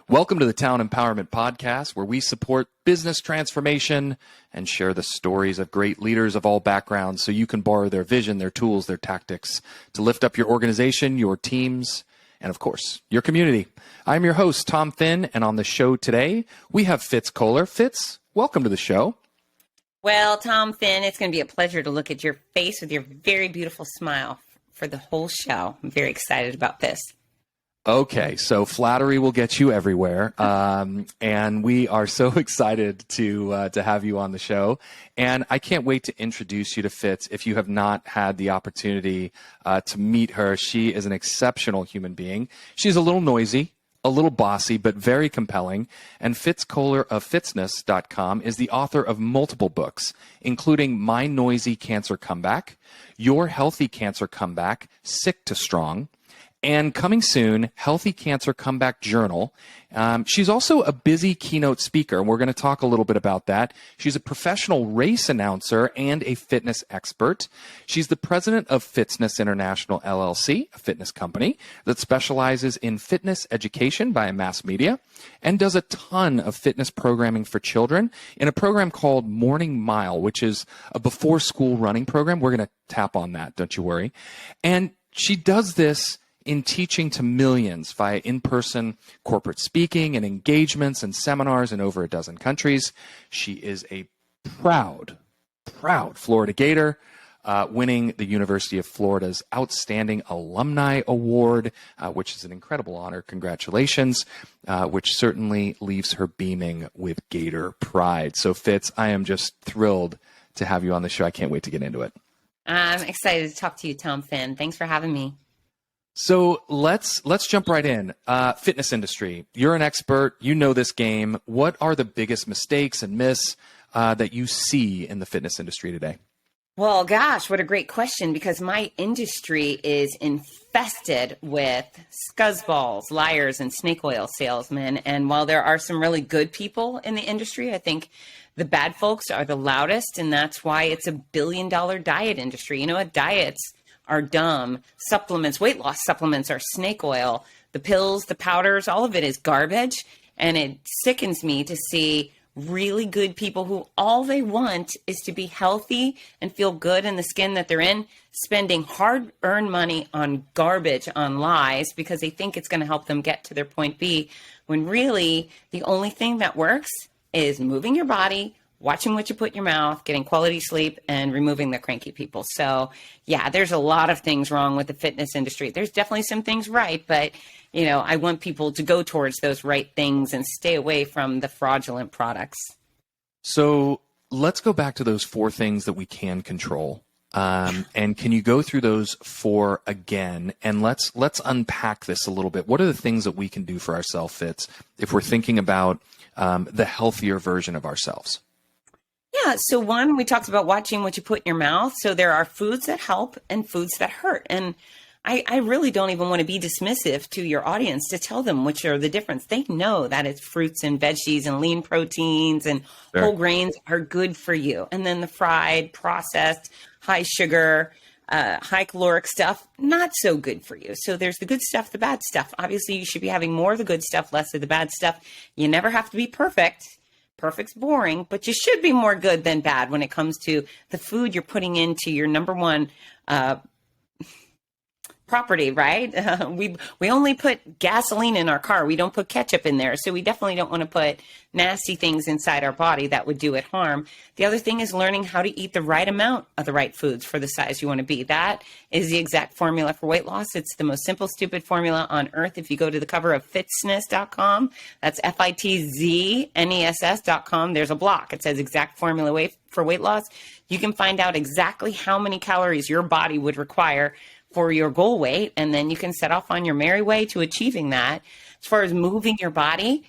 Welcome to the Town Empowerment Podcast, where we support business transformation and share the stories of great leaders of all backgrounds so you can borrow their vision, their tools, their tactics to lift up your organization, your teams, and of course, your community. I'm your host, Tom Finn, and on the show today, we have Fitz Koehler. Fitz, welcome to the show. Well, Tom Finn, it's going to be a pleasure to look at your face with your very beautiful smile for the whole show. I'm very excited about this. Okay, so flattery will get you everywhere, and we are so excited to have you on the show. And I can't wait to introduce you to Fitz. If you have not had the opportunity to meet her, she is an exceptional human being. She's a little noisy, a little bossy, but very compelling. And Fitz Koehler of Fitzness.com is the author of multiple books, including My Noisy Cancer Comeback, Your Healthy Cancer Comeback, Sick to Strong, and coming soon, Healthy Cancer Comeback Journal. She's also a busy keynote speaker, and we're going to talk a little bit about that. She's a professional race announcer and a fitness expert. She's the president of Fitzness International LLC, a fitness company that specializes in fitness education via mass media and does a ton of fitness programming for children in a program called Morning Mile, which is a before-school running program. We're going to tap on that, don't you worry. And she does this in teaching to millions via in-person corporate speaking and engagements and seminars in over a dozen countries. She is a proud Florida Gator, winning the University of Florida's Outstanding Alumni Award, which is an incredible honor. Congratulations, which certainly leaves her beaming with Gator pride. So Fitz, I am just thrilled to have you on the show. I can't wait to get into it. I'm excited to talk to you, Tom Finn. Thanks for having me. So let's jump right in. Fitness industry. You're an expert. You know this game. What are the biggest mistakes and myths that you see in the fitness industry today? Well, gosh, what a great question, because my industry is infested with scuzzballs, liars, and snake oil salesmen. And while there are some really good people in the industry, I think the bad folks are the loudest, and that's why it's $1 billion diet industry. You know what? Diets are dumb. Supplements, weight loss supplements are snake oil. The pills, the powders, all of it is garbage. And it sickens me to see really good people who all they want is to be healthy and feel good in the skin that they're in, spending hard-earned money on garbage, on lies, because they think it's going to help them get to their point B, when really the only thing that works is moving your body, watching what you put in your mouth, getting quality sleep, and removing the cranky people. So yeah, there's a lot of things wrong with the fitness industry. There's definitely some things right, but you know, I want people to go towards those right things and stay away from the fraudulent products. So let's go back to those 4 things that we can control. And can you go through those 4 again? And let's unpack this a little bit. What are the things that we can do for ourselves, Fitz, if we're thinking about the healthier version of ourselves? Yeah. So one, we talked about watching what you put in your mouth. So there are foods that help and foods that hurt. And I really don't even want to be dismissive to your audience to tell them which are the difference. They know that it's fruits and veggies and lean proteins and Sure. whole grains are good for you. And then the fried, processed, high sugar, high caloric stuff, not so good for you. So there's the good stuff, the bad stuff. Obviously, you should be having more of the good stuff, less of the bad stuff. You never have to be perfect. Perfect's boring, but you should be more good than bad when it comes to the food you're putting into your number one property, right? We only put gasoline in our car. We don't put ketchup in there. So we definitely don't want to put nasty things inside our body that would do it harm. The other thing is learning how to eat the right amount of the right foods for the size you want to be. That is the exact formula for weight loss. It's the most simple, stupid formula on earth. If you go to the cover of Fitzness.com, that's Fitzness.com, there's a block. It says exact formula for weight loss. You can find out exactly how many calories your body would require for your goal weight, and then you can set off on your merry way to achieving that. As far as moving your body,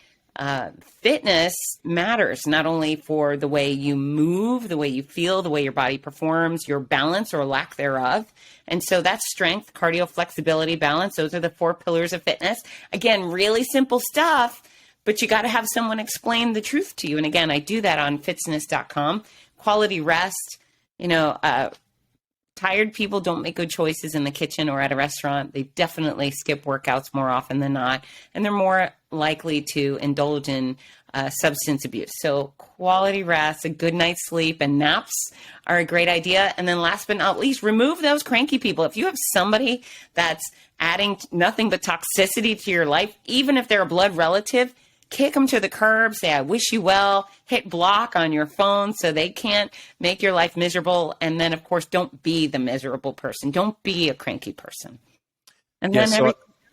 fitness matters not only for the way you move, the way you feel, the way your body performs, your balance or lack thereof. And so that's strength, cardio, flexibility, balance. Those are the 4 pillars of fitness. Again, really simple stuff, but you got to have someone explain the truth to you. And again, I do that on Fitzness.com. Quality rest, tired people don't make good choices in the kitchen or at a restaurant. They definitely skip workouts more often than not. And they're more likely to indulge in substance abuse. So quality rest, a good night's sleep, and naps are a great idea. And then last but not least, remove those cranky people. If you have somebody that's adding nothing but toxicity to your life, even if they're a blood relative, kick them to the curb, say, I wish you well, hit block on your phone so they can't make your life miserable. And then, of course, don't be the miserable person. Don't be a cranky person. And then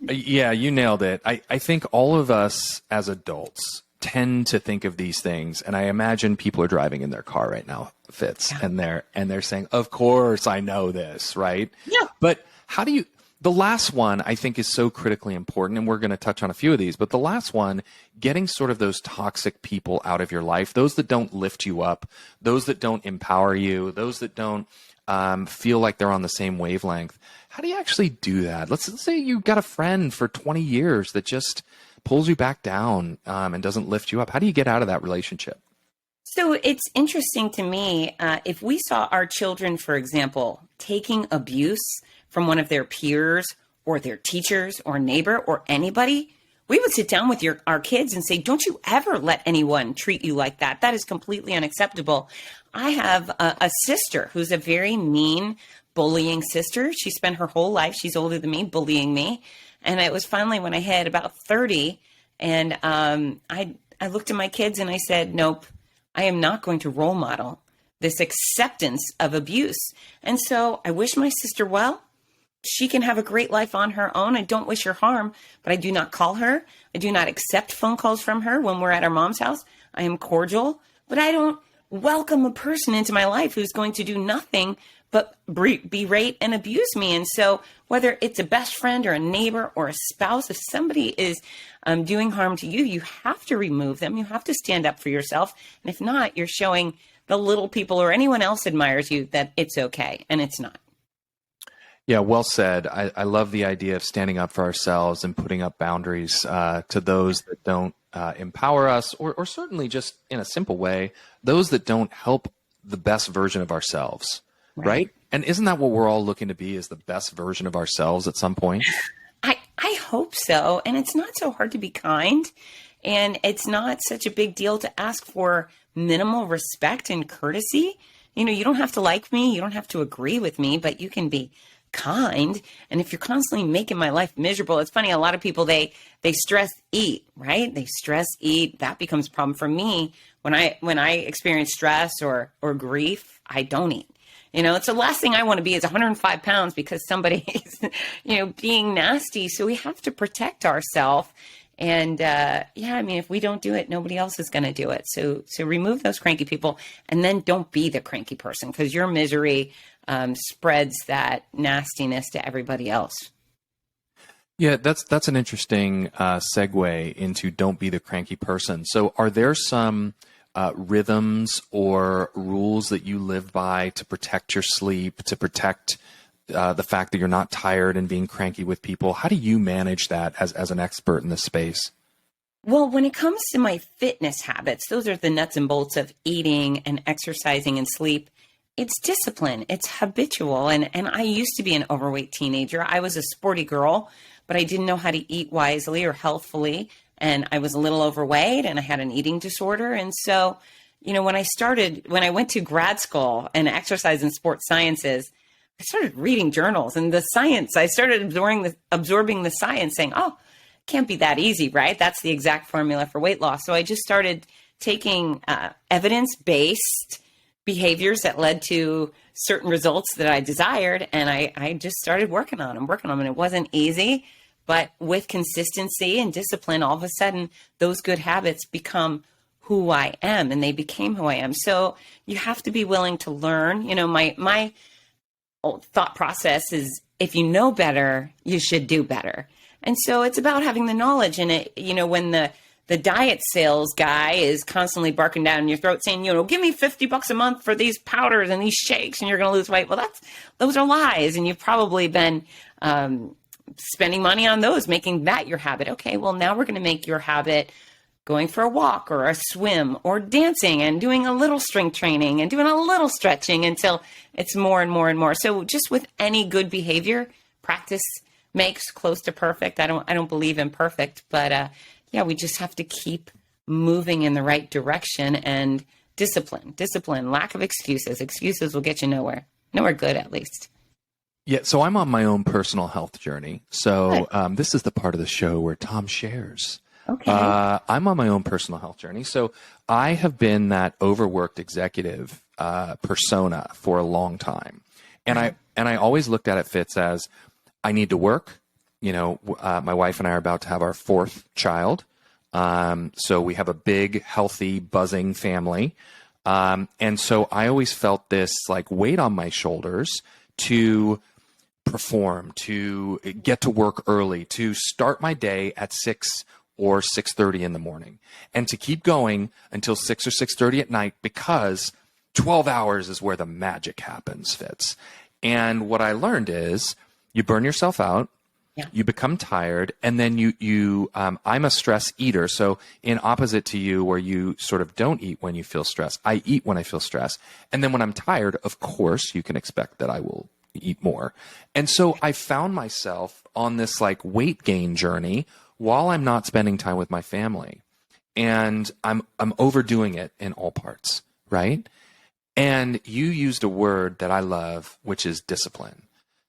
yeah, you nailed it. I think all of us as adults tend to think of these things, and I imagine people are driving in their car right now, Fitz, and they're saying, of course I know this, right? Yeah. But how do you, the last one I think is so critically important, and we're going to touch on a few of these, but the last one, getting sort of those toxic people out of your life, those that don't lift you up, those that don't empower you, those that don't feel like they're on the same wavelength. How do you actually do that? Let's say you've got a friend for 20 years that just pulls you back down and doesn't lift you up. How do you get out of that relationship? So it's interesting to me, if we saw our children, for example, taking abuse from one of their peers or their teachers or neighbor or anybody, we would sit down with our kids and say, don't you ever let anyone treat you like that. That is completely unacceptable. I have a sister who's a very mean, bullying sister. She spent her whole life, she's older than me, bullying me. And it was finally when I hit about 30 and I looked at my kids and I said, nope, I am not going to role model this acceptance of abuse. And so I wish my sister well. She can have a great life on her own. I don't wish her harm, but I do not call her. I do not accept phone calls from her when we're at our mom's house. I am cordial, but I don't welcome a person into my life who's going to do nothing but berate and abuse me. And so whether it's a best friend or a neighbor or a spouse, if somebody is doing harm to you, you have to remove them. You have to stand up for yourself. And if not, you're showing the little people or anyone else admires you that it's okay, and it's not. Yeah, well said. I love the idea of standing up for ourselves and putting up boundaries to those that don't empower us, or certainly just in a simple way, those that don't help the best version of ourselves. Right? And isn't that what we're all looking to be, is the best version of ourselves at some point? I hope so. And it's not so hard to be kind. And it's not such a big deal to ask for minimal respect and courtesy. You know, you don't have to like me. You don't have to agree with me, but you can be kind. And if you're constantly making my life miserable, it's funny. A lot of people, they stress eat, right? They stress eat. That becomes a problem for me. When I experience stress or grief, I don't eat. You know, it's the last thing I want to be is 105 pounds because somebody is, being nasty. So we have to protect ourselves. And if we don't do it, nobody else is going to do it. So remove those cranky people, and then don't be the cranky person, because your misery spreads that nastiness to everybody else. Yeah, that's an interesting segue into don't be the cranky person. So are there some rhythms or rules that you live by to protect your sleep, to protect the fact that you're not tired and being cranky with people? How do you manage that as an expert in this space? Well, when it comes to my fitness habits, those are the nuts and bolts of eating and exercising and sleep. It's discipline. It's habitual. And I used to be an overweight teenager. I was a sporty girl, but I didn't know how to eat wisely or healthfully. And I was a little overweight and I had an eating disorder. And so, when I went to grad school and exercise and sports sciences, I started reading journals and the science. I started absorbing the science, saying, oh, can't be that easy, right? That's the exact formula for weight loss. So I just started taking evidence-based behaviors that led to certain results that I desired. And I just started working on them. And it wasn't easy. But with consistency and discipline, all of a sudden, those good habits become who I am, and they became who I am. So you have to be willing to learn. My thought process is, if you know better, you should do better. And so it's about having the knowledge. And when the diet sales guy is constantly barking down your throat saying, give me $50 a month for these powders and these shakes and you're going to lose weight. Well, those are lies. And you've probably been spending money on those, making that your habit. Okay, well, now we're going to make your habit going for a walk or a swim or dancing and doing a little strength training and doing a little stretching until it's more and more and more. So just with any good behavior, practice makes close to perfect. I don't believe in perfect, but yeah, we just have to keep moving in the right direction, and discipline, lack of excuses. Excuses will get you nowhere good, at least. Yeah, so I'm on my own personal health journey. So Good. this is the part of the show where Tom shares. Okay. I'm on my own personal health journey. So I have been that overworked executive persona for a long time, and I always looked at it, Fitz, as I need to work. You know, my wife and I are about to have our fourth child, so we have a big, healthy, buzzing family, and so I always felt this like weight on my shoulders to perform, to get to work early, to start my day at 6 or 6:30 in the morning, and to keep going until 6 or 6:30 at night, because 12 hours is where the magic happens, Fitz. And what I learned is you burn yourself out, Yeah. you become tired, and then I'm a stress eater. So in opposite to you, where you sort of don't eat when you feel stressed, I eat when I feel stressed. And then when I'm tired, of course, you can expect that I will eat more. And so I found myself on this like weight gain journey while I'm not spending time with my family. And I'm overdoing it in all parts, right? And you used a word that I love, which is discipline.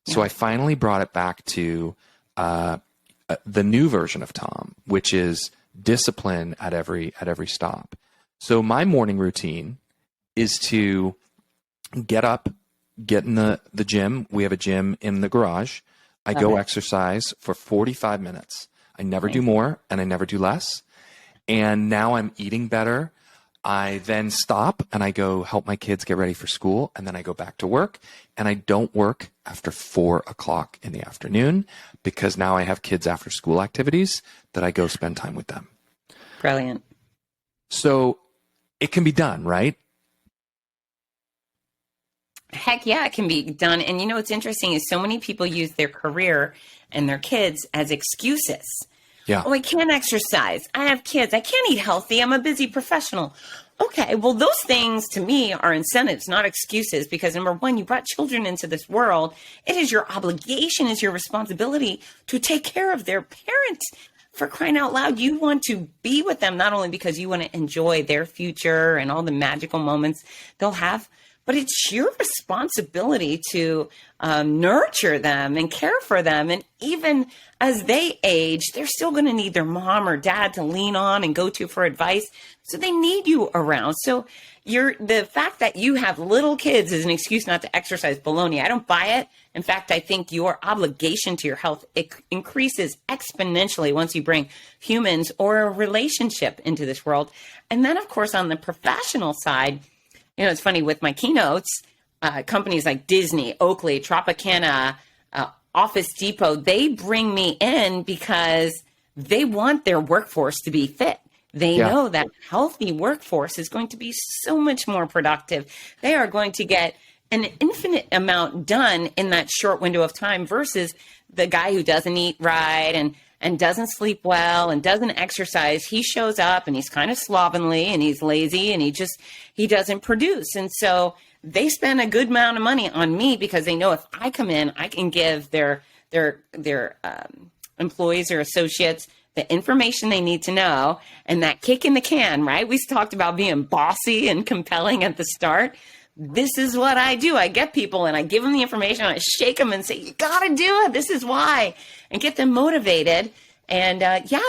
So I finally brought it back to the new version of Tom, which is discipline at every stop. So my morning routine is to get up, get in the gym. We have a gym in the garage. I go exercise for 45 minutes. I never do more and I never do less. And now I'm eating better. I then stop and I go help my kids get ready for school. And then I go back to work, and I don't work after 4 o'clock in the afternoon, because now I have kids after school activities that I go spend time with them. Brilliant. So it can be done, right? Heck yeah, it can be done. And you know what's interesting is so many people use their career and their kids as excuses. Yeah. Oh, I can't exercise. I have kids. I can't eat healthy. I'm a busy professional. Okay, well, those things to me are incentives, not excuses, because number one, you brought children into this world. It is your obligation, is your responsibility to take care of their parents. For crying out loud, you want to be with them, not only because you want to enjoy their future and all the magical moments they'll have, but it's your responsibility to nurture them and care for them. And even as they age, they're still going to need their mom or dad to lean on and go to for advice. So they need you around. So the fact that you have little kids is an excuse not to exercise. Baloney. I don't buy it. In fact, I think your obligation to your health, it increases exponentially once you bring humans or a relationship into this world. And then, of course, on the professional side, you know, it's funny with my keynotes, companies like Disney, Oakley, Tropicana, Office Depot, they bring me in because they want their workforce to be fit. They know that healthy workforce is going to be so much more productive. They are going to get an infinite amount done in that short window of time versus the guy who doesn't eat right and doesn't sleep well and doesn't exercise. He shows up and he's kind of slovenly and he's lazy and he doesn't produce. And so they spend a good amount of money on me because they know if I come in, I can give their employees or associates the information they need to know, and that kick in the can, right? We talked about being bossy and compelling at the start. This is what I do. I get people and I give them the information. I shake them and say, you got to do it. This is why, and get them motivated. And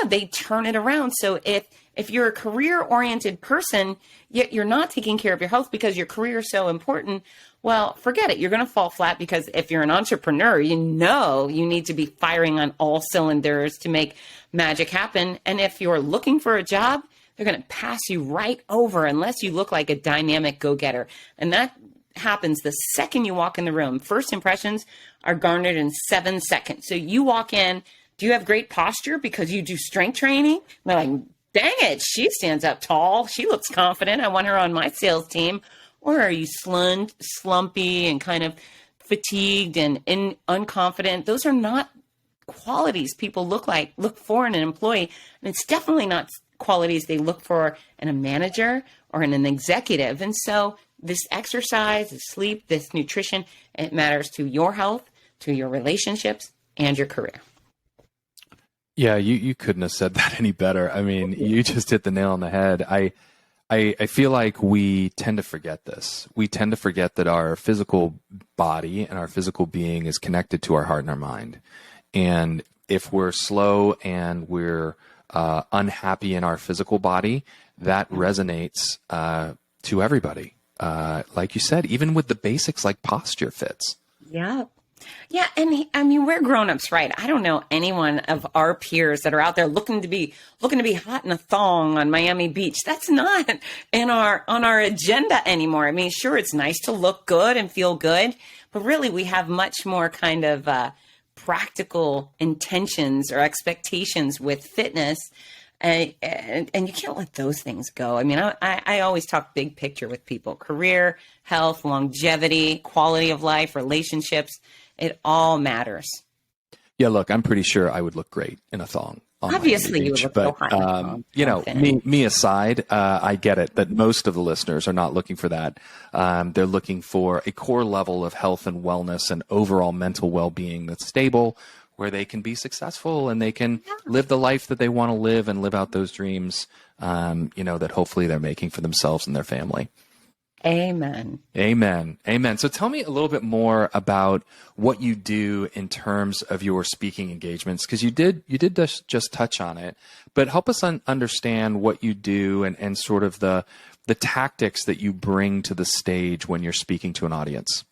they turn it around. So if you're a career-oriented person, yet you're not taking care of your health because your career is so important, well, forget it. You're going to fall flat, because if you're an entrepreneur, you know you need to be firing on all cylinders to make magic happen. And if you're looking for a job, they're going to pass you right over unless you look like a dynamic go-getter. And that happens the second you walk in the room. First impressions are garnered in 7 seconds. So you walk in, do you have great posture because you do strength training? They're like, dang it, she stands up tall. She looks confident. I want her on my sales team. Or are you slumpy and kind of fatigued and unconfident? Those are not qualities people look for in an employee. And it's definitely not qualities they look for in a manager or in an executive. And so this exercise, this sleep, this nutrition, it matters to your health, to your relationships, and your career. Yeah, you couldn't have said that any better. I mean, you just hit the nail on the head. I feel like we tend to forget this. We tend to forget that our physical body and our physical being is connected to our heart and our mind. And if we're slow and we're unhappy in our physical body, that resonates to everybody. Like you said, even with the basics like posture fits. Yeah. Yeah, and I mean, we're grown-ups, right? I don't know anyone of our peers that are out there looking to be hot in a thong on Miami Beach. That's not on our agenda anymore. I mean, sure, it's nice to look good and feel good, but really we have much more kind of practical intentions or expectations with fitness. And you can't let those things go. I mean, I always talk big picture with people: career, health, longevity, quality of life, relationships. It all matters. Yeah, look, I'm pretty sure I would look great in a thong. Obviously, you would look so hot in a thong. You know, me aside, I get it that most of the listeners are not looking for that. They're looking for a core level of health and wellness and overall mental well-being that's stable, where they can be successful and they can live the life that they want to live and live out those dreams, that hopefully they're making for themselves and their family. Amen. Amen. Amen. So tell me a little bit more about what you do in terms of your speaking engagements, because you did just touch on it, but help us understand what you do and sort of the tactics that you bring to the stage when you're speaking to an audience.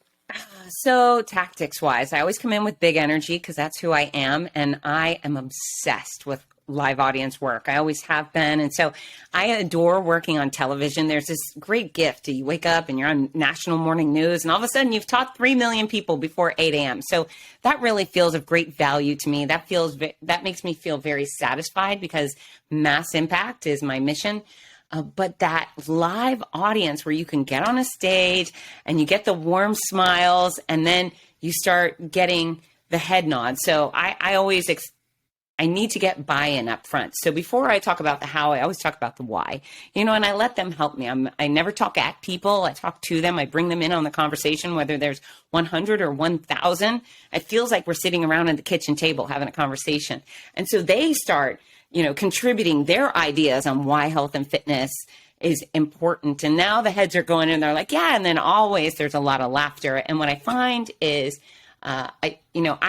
So tactics wise, I always come in with big energy because that's who I am. And I am obsessed with live audience work. I always have been. And so I adore working on television. There's this great gift. You wake up and you're on national morning news and all of a sudden you've taught 3 million people before 8 a.m. So that really feels of great value to me. That makes me feel very satisfied because mass impact is my mission. But that live audience where you can get on a stage and you get the warm smiles and then you start getting the head nod. So I need to get buy-in up front. So before I talk about the how, I always talk about the why, and I let them help me. I never talk at people. I talk to them. I bring them in on the conversation, whether there's 100 or 1,000. It feels like we're sitting around at the kitchen table having a conversation. And so they start, contributing their ideas on why health and fitness is important. And now the heads are going and they're like, yeah. And then always there's a lot of laughter. And what I find is, I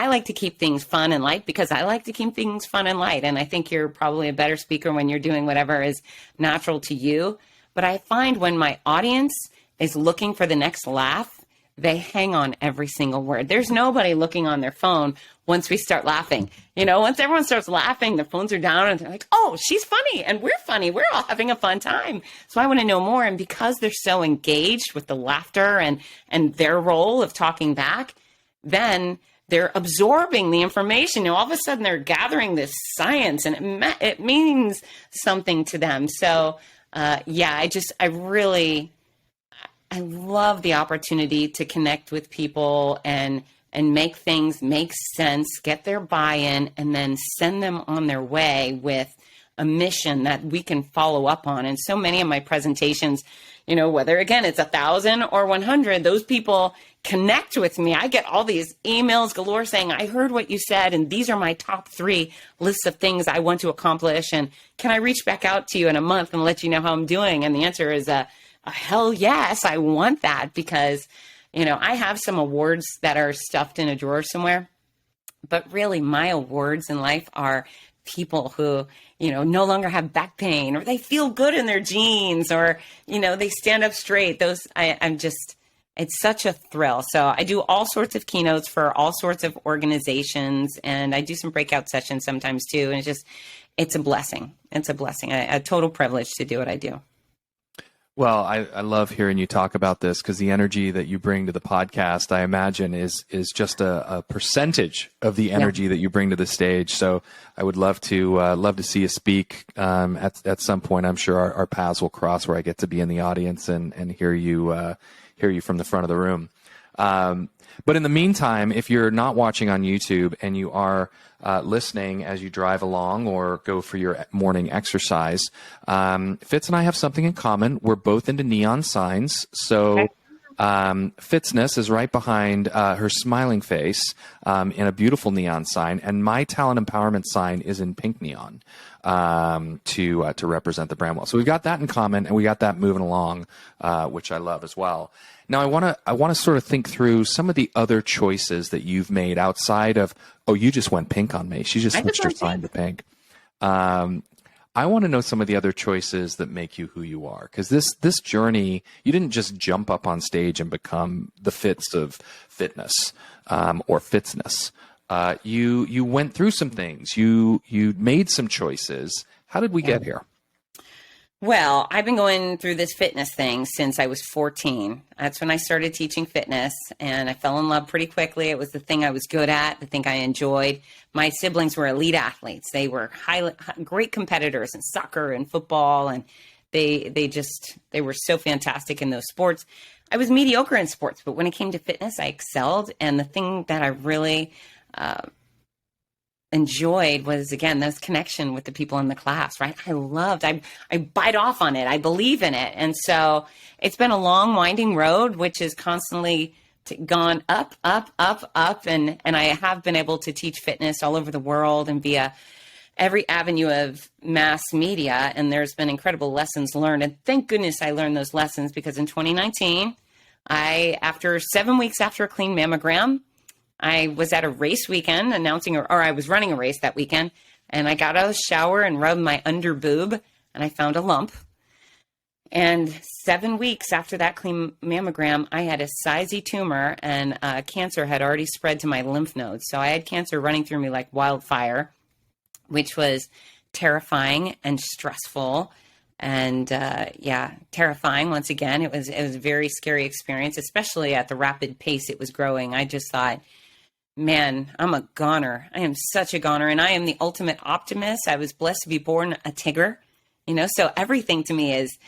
like to keep things fun and light because I like to keep things fun and light. And I think you're probably a better speaker when you're doing whatever is natural to you. But I find when my audience is looking for the next laugh, they hang on every single word. There's nobody looking on their phone once we start laughing. Once everyone starts laughing, their phones are down and they're like, oh, she's funny and we're funny. We're all having a fun time. So I want to know more. And because they're so engaged with the laughter and their role of talking back, then they're absorbing the information. All of a sudden they're gathering this science and it means something to them. So I love the opportunity to connect with people and make things make sense, get their buy-in, and then send them on their way with a mission that we can follow up on. And so many of my presentations, whether again it's 1,000 or 100, those people connect with me. I get all these emails galore saying, I heard what you said, and these are my top 3 lists of things I want to accomplish. And can I reach back out to you in a month and let you know how I'm doing? And the answer is a hell yes, I want that because, I have some awards that are stuffed in a drawer somewhere, but really my awards in life are people who, no longer have back pain or they feel good in their jeans or, they stand up straight. It's such a thrill. So I do all sorts of keynotes for all sorts of organizations and I do some breakout sessions sometimes too. And it's a blessing. It's a blessing, a total privilege to do what I do. Well, I love hearing you talk about this because the energy that you bring to the podcast, I imagine, is just a percentage of the energy that you bring to the stage. So I would love to see you speak at some point. I'm sure our paths will cross where I get to be in the audience and hear you from the front of the room. But in the meantime, if you're not watching on YouTube and you are listening as you drive along or go for your morning exercise, Fitz and I have something in common. We're both into neon signs. So Fitzness is right behind her smiling face in a beautiful neon sign, and my talent empowerment sign is in pink neon to represent the brand well. So we've got that in common, and we got that moving along, which I love as well. Now I want to sort of think through some of the other choices that you've made outside of, oh, you just went pink on me. She just switched her sign to pink. I want to know some of the other choices that make you who you are, because this journey, you didn't just jump up on stage and become the Fitz of fitness or Fitzness. You went through some things. You made some choices. How did we get here? Well, I've been going through this fitness thing since I was 14. That's when I started teaching fitness, and I fell in love pretty quickly. It was the thing I was good at, the thing I enjoyed. My siblings were elite athletes. They were great competitors in soccer and football, and they were so fantastic in those sports. I was mediocre in sports, but when it came to fitness, I excelled. And the thing that I really enjoyed was, again, this connection with the people in the class, right? I bite off on it. I believe in it. And so it's been a long, winding road, which has constantly gone up, up, up, up. And I have been able to teach fitness all over the world and via every avenue of mass media. And there's been incredible lessons learned. And thank goodness I learned those lessons, because in 2019, after 7 weeks after a clean mammogram, I was at a race weekend or I was running a race that weekend, and I got out of the shower and rubbed my under boob, and I found a lump. And 7 weeks after that clean mammogram, I had a sizy tumor, and cancer had already spread to my lymph nodes. So I had cancer running through me like wildfire, which was terrifying and stressful. And terrifying once again. It was a very scary experience, especially at the rapid pace it was growing. I just thought, man, I'm a goner. I am such a goner, and I am the ultimate optimist. I was blessed to be born a Tigger, so everything to me is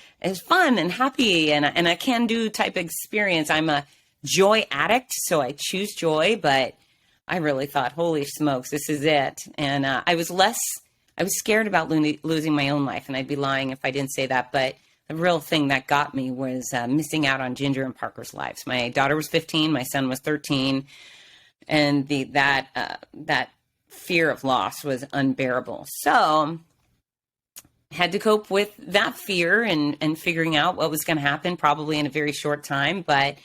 fun and happy and a can-do type experience. I'm a joy addict, so I choose joy, but I really thought, holy smokes, this is it. And I was scared about losing my own life, and I'd be lying if I didn't say that, but the real thing that got me was missing out on Ginger and Parker's lives. My daughter was 15, my son was 13, and that fear of loss was unbearable. So had to cope with that fear and figuring out what was going to happen, probably in a very short time. But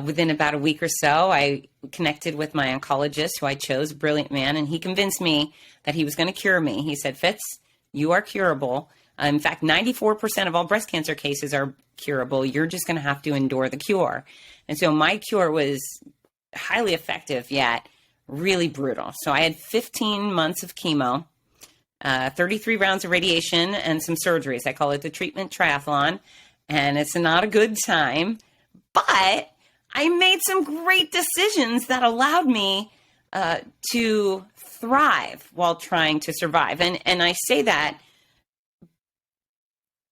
within about a week or so, I connected with my oncologist, who I chose, a brilliant man, and he convinced me that he was going to cure me. He said, Fitz, you are curable. In fact, 94% of all breast cancer cases are curable. You're just going to have to endure the cure. And so my cure was highly effective, yet really brutal. So I had 15 months of chemo, 33 rounds of radiation, and some surgeries. I call it the treatment triathlon, and it's not a good time, but I made some great decisions that allowed me to thrive while trying to survive. And I say that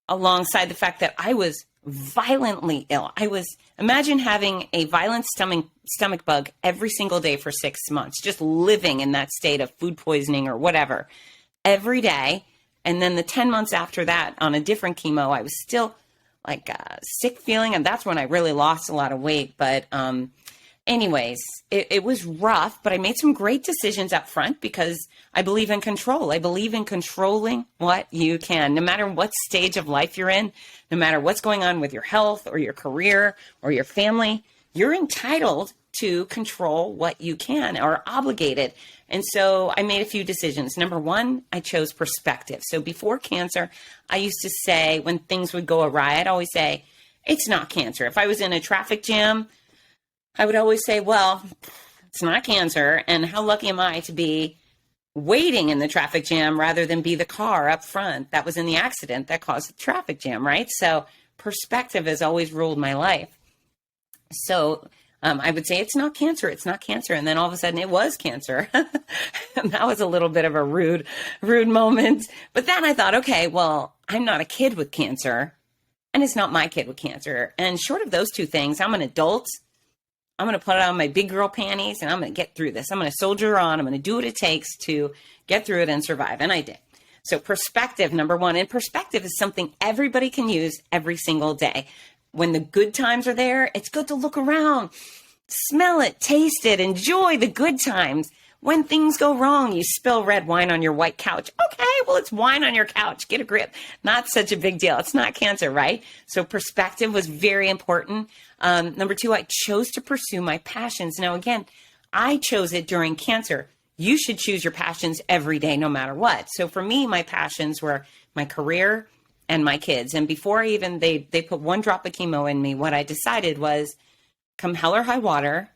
alongside the fact that I was violently ill. Imagine having a violent stomach bug every single day for 6 months, just living in that state of food poisoning or whatever every day. And then the 10 months after that on a different chemo, I was still like sick feeling. And that's when I really lost a lot of weight. But anyways, it was rough, but I made some great decisions up front because I believe in control. I believe in controlling what you can, no matter what stage of life you're in, no matter what's going on with your health or your career or your family, you're entitled to control what you can, or obligated. And so I made a few decisions. Number one, I chose perspective. So before cancer, I used to say, when things would go awry, I'd always say, it's not cancer. If I was in a traffic jam, I would always say, well, it's not cancer. And how lucky am I to be waiting in the traffic jam rather than be the car up front that was in the accident that caused the traffic jam, right? So perspective has always ruled my life. So I would say, it's not cancer. It's not cancer. And then all of a sudden it was cancer. And that was a little bit of a rude moment. But then I thought, okay, well, I'm not a kid with cancer, and it's not my kid with cancer. And short of those two things, I'm an adult. I'm going to put on my big girl panties, and I'm going to get through this. I'm going to soldier on. I'm going to do what it takes to get through it and survive. And I did. So perspective, number one. And perspective is something everybody can use every single day. when the good times are there, it's good to look around, smell it, taste it, enjoy the good times. When things go wrong, you spill red wine on your white couch. Okay, well, it's wine on your couch. Get a grip. Not such a big deal. It's not cancer, right? So perspective was very important. Number 2, I chose to pursue my passions. Now, again, I chose it during cancer. You should choose your passions every day, no matter what. So for me, my passions were my career and my kids. And before they put one drop of chemo in me, what I decided was, come hell or high water,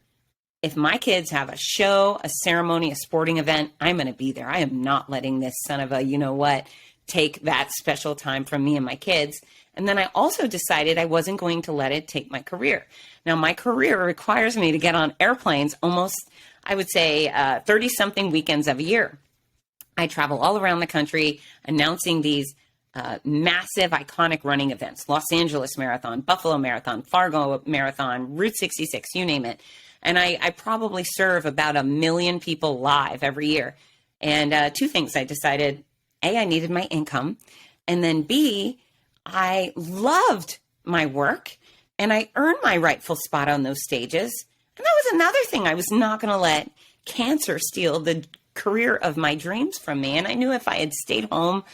if my kids have a show, a ceremony, a sporting event, I'm going to be there. I am not letting this son of a, you know what, take that special time from me and my kids. And then I also decided I wasn't going to let it take my career. Now, my career requires me to get on airplanes almost, I would say, 30-something weekends of a year. I travel all around the country announcing these massive, iconic running events. Los Angeles Marathon, Buffalo Marathon, Fargo Marathon, Route 66, you name it. And I probably serve about 1 million people live every year. And 2 things I decided: A, I needed my income. And then B, I loved my work and I earned my rightful spot on those stages. And that was another thing. I was not going to let cancer steal the career of my dreams from me. And I knew if I had stayed home,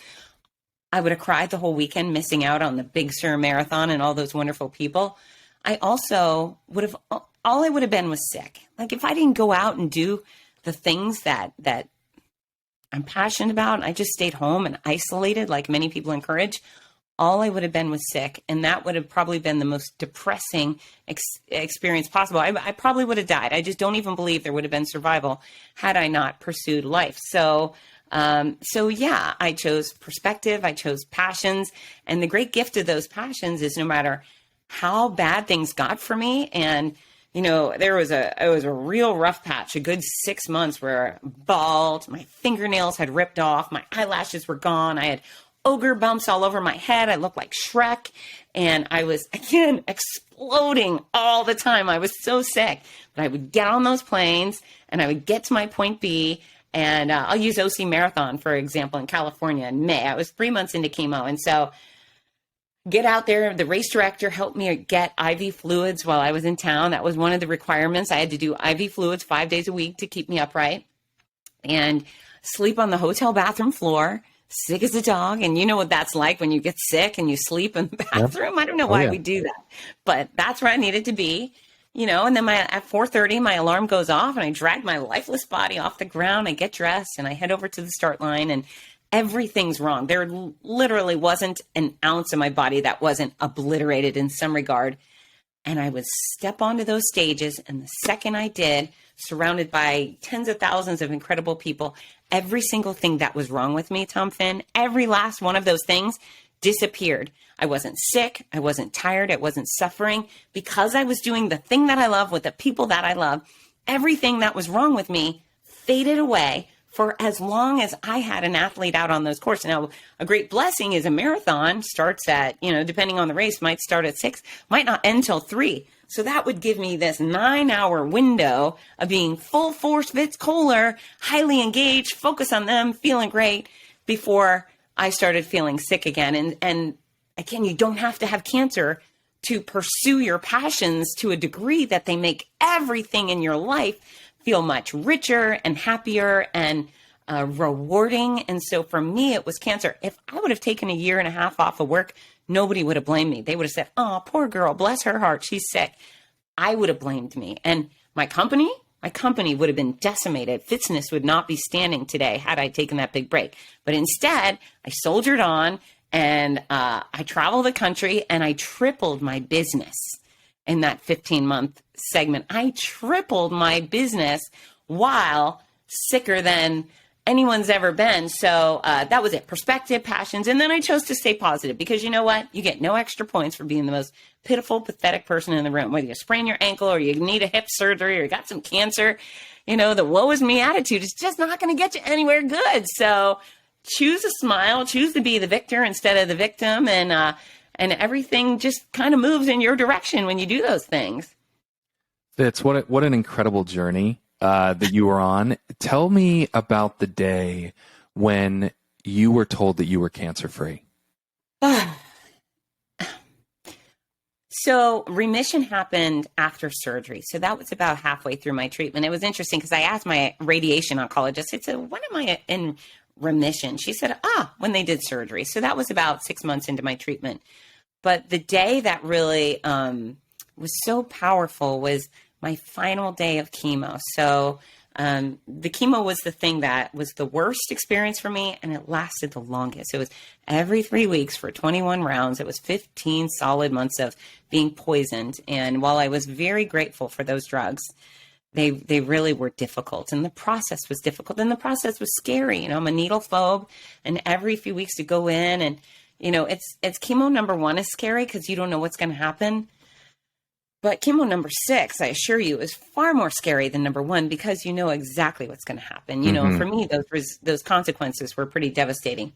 I would have cried the whole weekend, missing out on the Big Sur Marathon and all those wonderful people. I also would have, all I would have been was sick. Like if I didn't go out and do the things that I'm passionate about, and I just stayed home and isolated like many people encourage, all I would have been was sick. And that would have probably been the most depressing experience possible. I probably would have died. I just don't even believe there would have been survival had I not pursued life. So yeah, I chose perspective. I chose passions. And the great gift of those passions is no matter how bad things got for me, and you know, it was a real rough patch, a good 6 months where bald, my fingernails had ripped off, my eyelashes were gone, I had ogre bumps all over my head, I looked like Shrek, and I was, again, exploding all the time. I was so sick, but I would get on those planes, and I would get to my point B, and I'll use OC Marathon, for example, in California in May. I was 3 months into chemo, and so get out there. The race director helped me get IV fluids while I was in town. That was one of the requirements. I had to do IV fluids 5 days a week to keep me upright, and sleep on the hotel bathroom floor, sick as a dog. And you know what that's like when you get sick and you sleep in the bathroom. Yep. I don't know why we do that, but that's where I needed to be, you know. And then at 4:30, my alarm goes off and I drag my lifeless body off the ground. I get dressed and I head over to the start line, and everything's wrong. There literally wasn't an ounce of my body that wasn't obliterated in some regard. And I would step onto those stages, and the second I did, surrounded by tens of thousands of incredible people, every single thing that was wrong with me, Tom Finn, every last one of those things disappeared. I wasn't sick. I wasn't tired. I wasn't suffering because I was doing the thing that I love with the people that I love. Everything that was wrong with me faded away for as long as I had an athlete out on those courses. Now, a great blessing is a marathon starts at, you know, depending on the race, might start at 6, might not end till 3. So that would give me this 9-hour window of being full force Fitz Koehler, highly engaged, focus on them, feeling great before I started feeling sick again. And again, you don't have to have cancer to pursue your passions to a degree that they make everything in your life feel much richer and happier and rewarding. And so for me, it was cancer. If I would have taken 1.5 years off of work, nobody would have blamed me. They would have said, oh, poor girl, bless her heart, she's sick. I would have blamed me. And my company would have been decimated. Fitzness would not be standing today had I taken that big break. But instead, I soldiered on, and I traveled the country, and I tripled my business in that 15-month segment. I tripled my business while sicker than anyone's ever been. So that was it. Perspective, passions. And then I chose to stay positive because you know what? You get no extra points for being the most pitiful, pathetic person in the room. Whether you sprain your ankle or you need a hip surgery or you got some cancer, you know, the woe is me attitude is just not going to get you anywhere good. So choose a smile, choose to be the victor instead of the victim. And everything just kind of moves in your direction when you do those things. Fitz, what an incredible journey that you were on. Tell me about the day when you were told that you were cancer-free. So remission happened after surgery. So that was about halfway through my treatment. It was interesting because I asked my radiation oncologist, I said, when am I in remission? She said, when they did surgery. So that was about 6 months into my treatment. But the day that really was so powerful was my final day of chemo. So the chemo was the thing that was the worst experience for me, and it lasted the longest. It was every 3 weeks for 21 rounds. It was 15 solid months of being poisoned. And while I was very grateful for those drugs, they really were difficult, and the process was difficult, and the process was scary. You know, I'm a needle phobe, and every few weeks to go in, and it's chemo number 1 is scary because you don't know what's going to happen. But chemo number 6, I assure you, is far more scary than number 1 because you know exactly what's going to happen. You know, for me, those consequences were pretty devastating.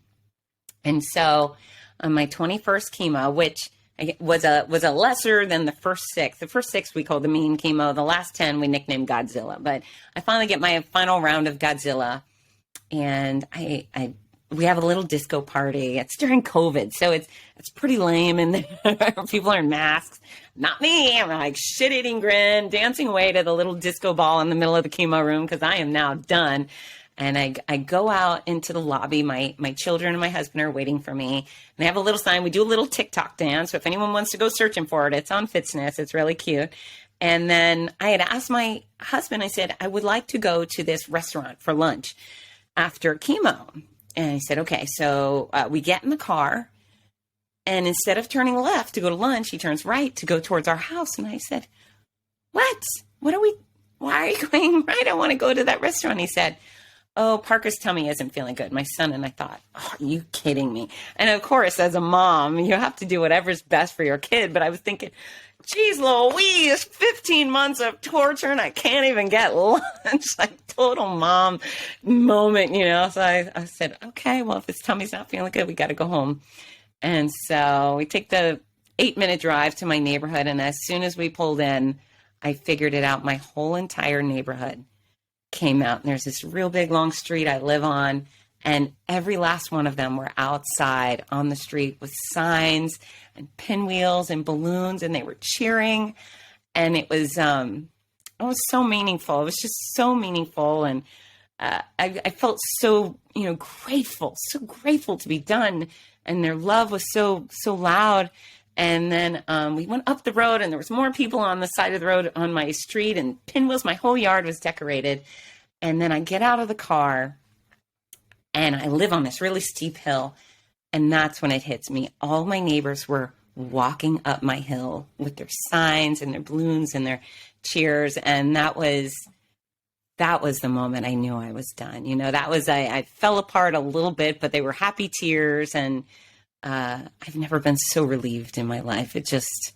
And so on my 21st chemo, which was a lesser than the first 6. The first 6 we called the mean chemo. The last 10 we nicknamed Godzilla. But I finally get my final round of Godzilla, and we have a little disco party. It's during COVID, so it's pretty lame, and people are in masks. Not me. I'm like shit-eating grin, dancing away to the little disco ball in the middle of the chemo room because I am now done. And I go out into the lobby. My children and my husband are waiting for me. And they have a little sign. We do a little TikTok dance. So if anyone wants to go searching for it, it's on Fitzness. It's really cute. And then I had asked my husband, I said, I would like to go to this restaurant for lunch after chemo. And he said, okay. So we get in the car. And instead of turning left to go to lunch, he turns right to go towards our house. And I said, why are you going right? I want to go to that restaurant. He said, oh, Parker's tummy isn't feeling good. My son. And I thought, oh, are you kidding me? And of course, as a mom, you have to do whatever's best for your kid. But I was thinking, geez, Louise, 15 months of torture and I can't even get lunch. Like total mom moment, So I said, okay, well, if his tummy's not feeling good, we got to go home. And so we take the 8-minute drive to my neighborhood. And as soon as we pulled in, I figured it out. My whole entire neighborhood came out. And there's this real big long street I live on. And every last one of them were outside on the street with signs and pinwheels and balloons. And they were cheering. And it was so meaningful. It was just so meaningful. And I felt so, grateful to be done. And their love was so loud. And then we went up the road, and there was more people on the side of the road on my street, and pinwheels. My whole yard was decorated. And then I get out of the car, and I live on this really steep hill. And that's when it hits me. All my neighbors were walking up my hill with their signs and their balloons and their cheers. And that was the moment I knew I was done. I fell apart a little bit, but they were happy tears. And I've never been so relieved in my life. It just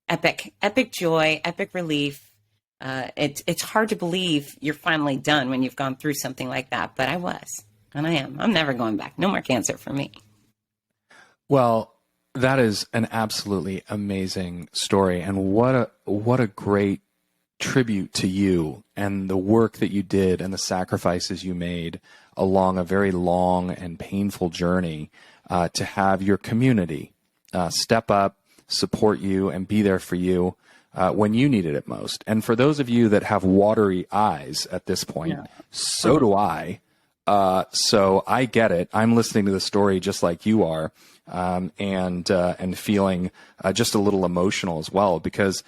epic joy, epic relief. It's hard to believe you're finally done when you've gone through something like that. But I was, and I am. I'm never going back. No more cancer for me. Well, that is an absolutely amazing story. And what a great tribute to you and the work that you did and the sacrifices you made along a very long and painful journey to have your community step up, support you, and be there for you when you needed it most. And for those of you that have watery eyes at this point, so do I. So I get it. I'm listening to the story just like you are, and feeling just a little emotional as well, because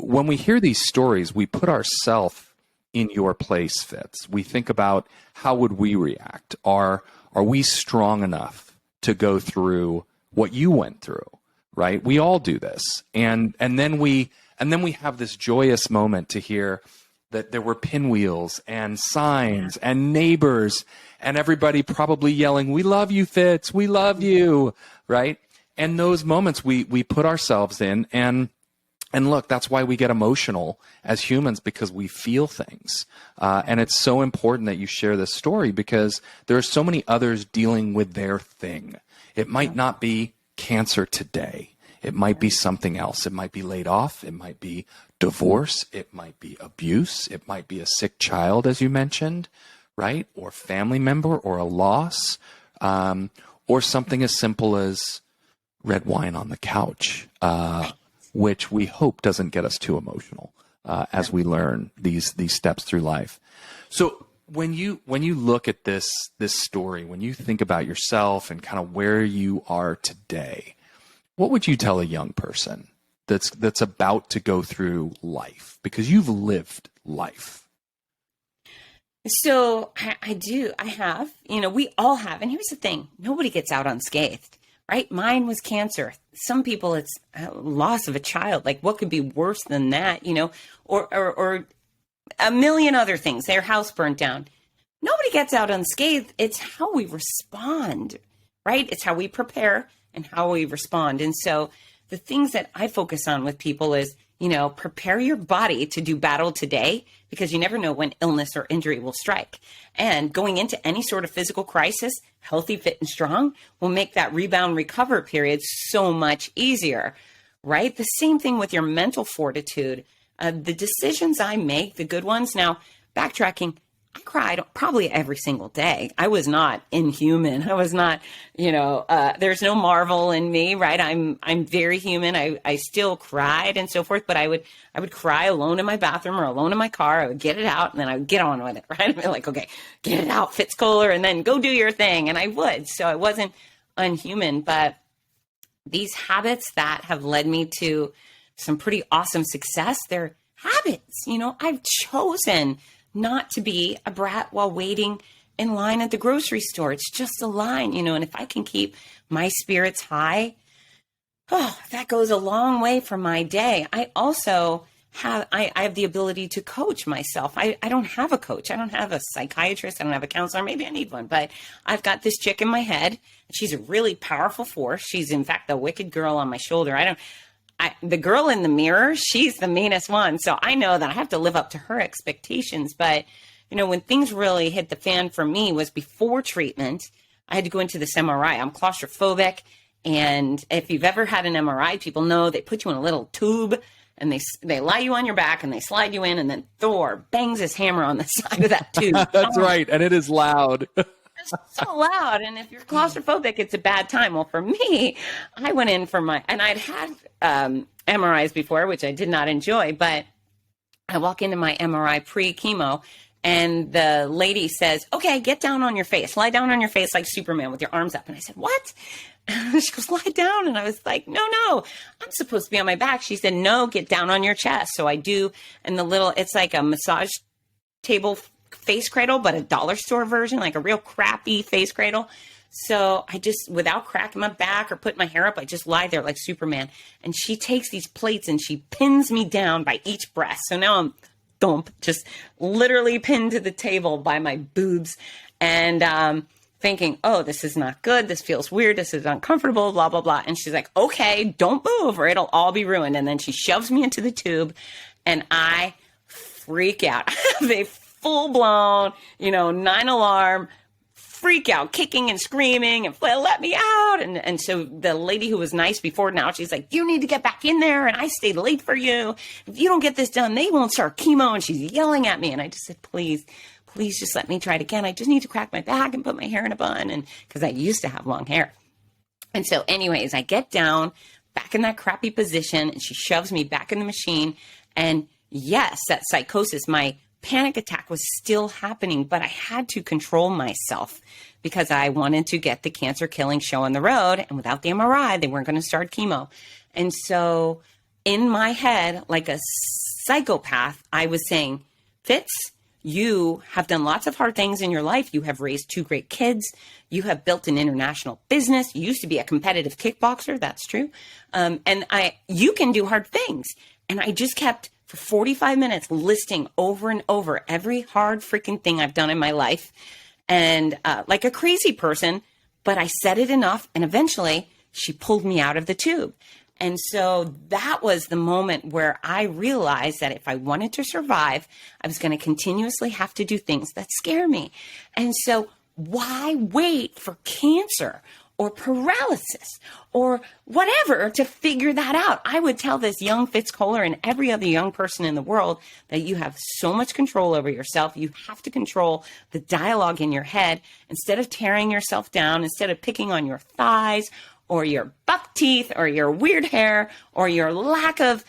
when we hear these stories, we put ourselves in your place, Fitz. We think about how would we react? Are we strong enough to go through what you went through? Right? We all do this, and then we have this joyous moment to hear that there were pinwheels and signs and neighbors and everybody probably yelling, "We love you, Fitz. We love you." Right? And those moments we put ourselves in, and look, that's why we get emotional as humans, because we feel things. And it's so important that you share this story, because there are so many others dealing with their thing. It might not be cancer today. It might be something else. It might be laid off. It might be divorce. It might be abuse. It might be a sick child, as you mentioned, right? Or family member, or a loss, or something as simple as red wine on the couch. which we hope doesn't get us too emotional as we learn these steps through life. So when you look at this story, when you think about yourself and kind of where you are today, what would you tell a young person that's about to go through life? Because you've lived life. So I have, we all have. And here's the thing, nobody gets out unscathed, right? Mine was cancer. Some people, it's a loss of a child. Like, what could be worse than that, or a million other things, their house burnt down. Nobody gets out unscathed. It's how we respond, right? It's how we prepare and how we respond. And so the things that I focus on with people is, prepare your body to do battle today, because you never know when illness or injury will strike. And going into any sort of physical crisis, healthy, fit, and strong will make that rebound recover period so much easier, right? The same thing with your mental fortitude. The decisions I make, the good ones. Now, backtracking, I cried probably every single day. I was not inhuman. I was not, there's no Marvel in me, right? I'm very human. I still cried and so forth, but I would cry alone in my bathroom or alone in my car. I would get it out and then I would get on with it, right? I'd be like, okay, get it out, Fitz Koehler, and then go do your thing. And I would. So I wasn't unhuman, but these habits that have led me to some pretty awesome success, they're habits. I've chosen not to be a brat while waiting in line at the grocery store. It's just a line, and if I can keep my spirits high, that goes a long way for my day. I also have, I have the ability to coach myself. I don't have a coach. I don't have a psychiatrist. I don't have a counselor. Maybe I need one, but I've got this chick in my head. She's a really powerful force. She's in fact the wicked girl on my shoulder. The girl in the mirror, she's the meanest one. So I know that I have to live up to her expectations. But, when things really hit the fan for me was before treatment. I had to go into this MRI. I'm claustrophobic. And if you've ever had an MRI, people know they put you in a little tube and they lie you on your back and they slide you in. And then Thor bangs his hammer on the side of that tube. That's right. And it is loud. It's so loud. And if you're claustrophobic, it's a bad time. Well, for me, I went in for and I'd had MRIs before, which I did not enjoy, but I walk into my MRI pre-chemo and the lady says, okay, get down on your face, lie down on your face like Superman with your arms up. And I said, what? She goes, lie down. And I was like, no, I'm supposed to be on my back. She said, no, get down on your chest. So I do. And it's like a massage table face cradle, but a dollar store version, like a real crappy face cradle. So I just, without cracking my back or putting my hair up, I just lie there like Superman. And she takes these plates and she pins me down by each breast. So now I'm just literally pinned to the table by my boobs and thinking, oh, this is not good. This feels weird. This is uncomfortable, blah, blah, blah. And she's like, okay, don't move or it'll all be ruined. And then she shoves me into the tube and I freak out. I have a full-blown, 9-alarm freak out, kicking and screaming and let me out. And so the lady who was nice before, now she's like, you need to get back in there. And I stayed late for you. If you don't get this done, they won't start chemo. And she's yelling at me. And I just said, please just let me try it again. I just need to crack my back and put my hair in a bun. And because I used to have long hair. And so anyways, I get down back in that crappy position and she shoves me back in the machine. And yes, that psychosis, my panic attack was still happening, but I had to control myself because I wanted to get the cancer killing show on the road. And without the MRI, they weren't going to start chemo. And so in my head, like a psychopath, I was saying, Fitz, you have done lots of hard things in your life. You have raised 2 great kids. You have built an international business. You used to be a competitive kickboxer. That's true. You can do hard things. And I just kept for 45 minutes listing over and over every hard freaking thing I've done in my life. And like a crazy person, but I said it enough. And eventually she pulled me out of the tube. And so that was the moment where I realized that if I wanted to survive, I was going to continuously have to do things that scare me. And so why wait for cancer or paralysis or whatever to figure that out? I would tell this young Fitz Koehler and every other young person in the world that you have so much control over yourself. You have to control the dialogue in your head instead of tearing yourself down, instead of picking on your thighs or your buck teeth or your weird hair or your lack of,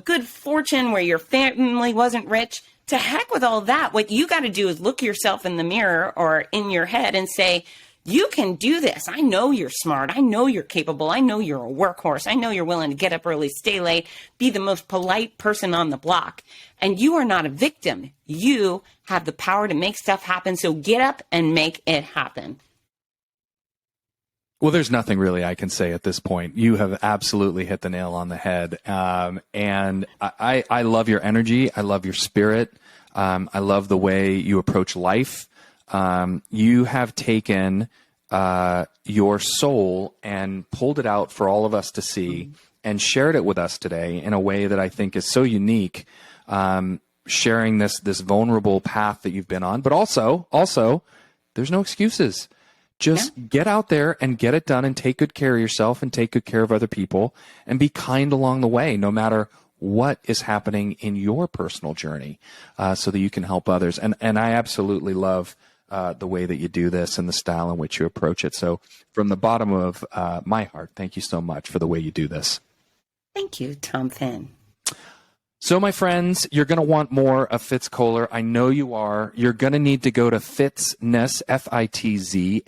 good fortune where your family wasn't rich. To heck with all that. What you got to do is look yourself in the mirror or in your head and say, you can do this. I know you're smart. I know you're capable. I know you're a workhorse. I know you're willing to get up early, stay late, be the most polite person on the block. And you are not a victim. You have the power to make stuff happen. So get up and make it happen. Well, there's nothing really I can say at this point. You have absolutely hit the nail on the head. And I love your energy. I love your spirit. I love the way you approach life. You have taken your soul and pulled it out for all of us to see and shared it with us today in a way that I think is so unique, sharing this vulnerable path that you've been on. But also, there's no excuses. Just get out there and get it done and take good care of yourself and take good care of other people and be kind along the way, no matter what is happening in your personal journey, so that you can help others. And I absolutely love the way that you do this and the style in which you approach it. So from the bottom of my heart, thank you so much for the way you do this. Thank you, Tom Finn. So, my friends, you're going to want more of Fitz Koehler. I know you are. You're going to need to go to Fitzness, FITZNESS.com.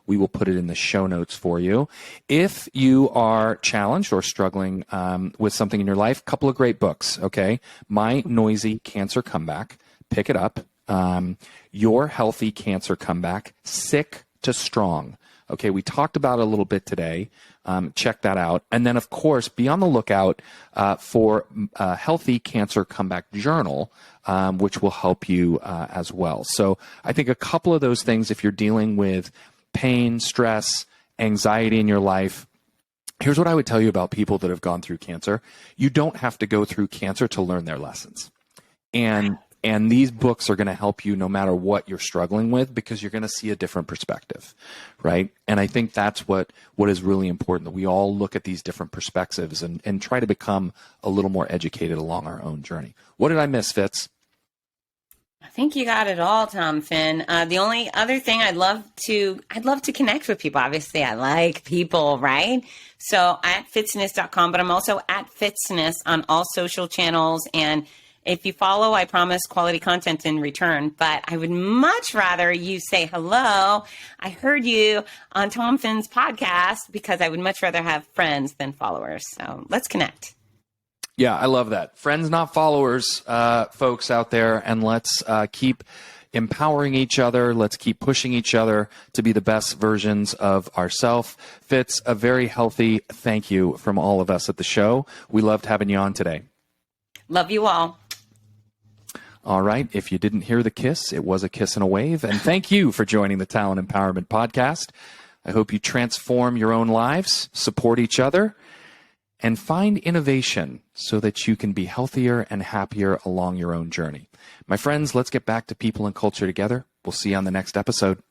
We will put it in the show notes for you. If you are challenged or struggling with something in your life, couple of great books, okay? My Noisy Cancer Comeback. Pick it up. Your Healthy Cancer Comeback. Sick to Strong. Okay, we talked about it a little bit today. Check that out. And then, of course, be on the lookout for a Healthy Cancer Comeback Journal, which will help you as well. So I think a couple of those things, if you're dealing with pain, stress, anxiety in your life, here's what I would tell you about people that have gone through cancer. You don't have to go through cancer to learn their lessons. And these books are going to help you no matter what you're struggling with, because you're going to see a different perspective, right? And I think that's what is really important, that we all look at these different perspectives and try to become a little more educated along our own journey. What did I miss, Fitz? I think you got it all, Tom Finn. The only other thing I'd love to connect with people. Obviously, I like people, right? So at fitzness.com, but I'm also at Fitzness on all social channels. And if you follow, I promise quality content in return, but I would much rather you say, hello, I heard you on Tom Finn's podcast, because I would much rather have friends than followers. So let's connect. Yeah, I love that. Friends, not followers, folks out there, and let's keep empowering each other. Let's keep pushing each other to be the best versions of ourselves. Fitz, a very healthy thank you from all of us at the show. We loved having you on today. Love you all. All right. If you didn't hear the kiss, it was a kiss and a wave. And thank you for joining the Talent Empowerment Podcast. I hope you transform your own lives, support each other, and find innovation so that you can be healthier and happier along your own journey. My friends, let's get back to people and culture together. We'll see you on the next episode.